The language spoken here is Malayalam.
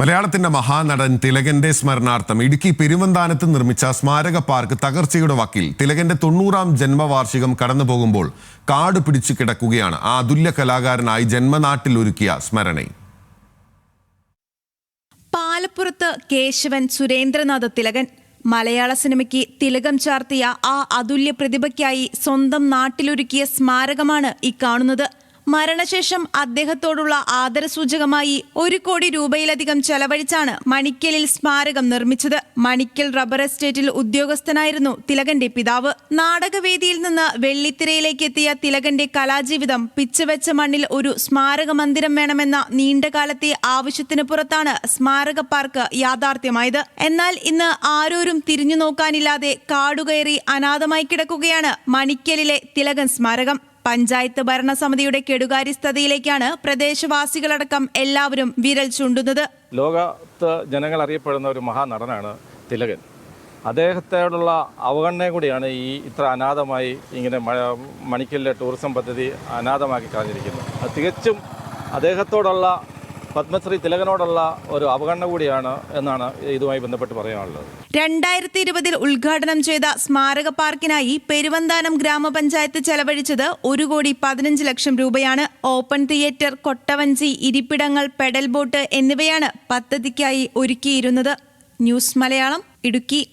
മലയാളത്തിന്റെ മഹാനടൻ തിലകന്റെ സ്മരണാർത്ഥം ഇടുക്കി പെരുവന്താനത്ത് നിർമ്മിച്ച സ്മാരക പാർക്ക് തകർച്ചയുടെ വക്കിൽ. തിലകന്റെ 90-ാം ജന്മവാർഷികം കടന്നുപോകുമ്പോൾ കാട് പിടിച്ചു കിടക്കുകയാണ് ആ അതുല്യ കലാകാരനായി ജന്മനാട്ടിൽ ഒരുക്കിയ സ്മരണ. പാലപ്പുറത്ത് കേശവൻ സുരേന്ദ്രനാഥ തിലകൻ മലയാള സിനിമയ്ക്ക് തിലകം ചാർത്തിയ ആ അതുല്യ പ്രതിഭയ്ക്കായി സ്വന്തം നാട്ടിലൊരുക്കിയ സ്മാരകമാണ് ഈ കാണുന്നത്. മരണശേഷം അദ്ദേഹത്തോടുള്ള ആദരസൂചകമായി 1 കോടി രൂപയിലധികം ചെലവഴിച്ചാണ് മണിക്കലിൽ സ്മാരകം നിർമ്മിച്ചത്. മണിക്കൽ റബ്ബർ എസ്റ്റേറ്റിൽ ഉദ്യോഗസ്ഥനായിരുന്നു തിലകന്റെ പിതാവ്. നാടകവേദിയിൽ നിന്ന് വെള്ളിത്തിരയിലേക്ക് എത്തിയ തിലകന്റെ കലാജീവിതം പിച്ചുവെച്ച മണ്ണിൽ ഒരു സ്മാരക മന്ദിരം വേണമെന്ന നീണ്ടകാലത്തെ ആവശ്യത്തിന് പുറത്താണ് സ്മാരക പാർക്ക് യാഥാർത്ഥ്യമായത്. എന്നാൽ ഇന്ന് ആരോരും തിരിഞ്ഞു നോക്കാനില്ലാതെ കാടുകയറി അനാഥമായി കിടക്കുകയാണ് മണിക്കലിലെ തിലകൻ സ്മാരകം. പഞ്ചായത്ത് ഭരണസമിതിയുടെ കെടുകാര്യസ്ഥതയിലേക്കാണ് പ്രദേശവാസികളടക്കം എല്ലാവരും വിരൽ ചൂണ്ടുന്നത്. ലോകത്ത് ജനങ്ങൾ അറിയപ്പെടുന്ന ഒരു മഹാനടനാണ് തിലകൻ. അദ്ദേഹത്തോടുള്ള അവഗണന കൂടിയാണ് ഇത്ര അനാഥമായി ഇങ്ങനെ മണിക്കലിലെ ടൂറിസം പദ്ധതി അനാഥമാക്കി കളഞ്ഞിരിക്കുന്നത്. തികച്ചും അദ്ദേഹത്തോടുള്ള പത്മശ്രീ തിലകനോടുള്ള ഒരു അവഗണന കൂടിയാണ് എന്നാണ് ഇതുമായി ബന്ധപ്പെട്ട് പറയാനുള്ളത്. 2020 ഉദ്ഘാടനം ചെയ്ത സ്മാരക പാർക്കിനായി പെരുവന്താനം ഗ്രാമപഞ്ചായത്ത് ചെലവഴിച്ചത് 1,15,00,000 രൂപയാണ്. ഓപ്പൺ തിയേറ്റർ, കൊട്ടവഞ്ചി, ഇരിപ്പിടങ്ങൾ, പെഡൽ ബോട്ട് എന്നിവയാണ് പദ്ധതിക്കായി ഒരുക്കിയിരുന്നത്. ന്യൂസ് മലയാളം, ഇടുക്കി.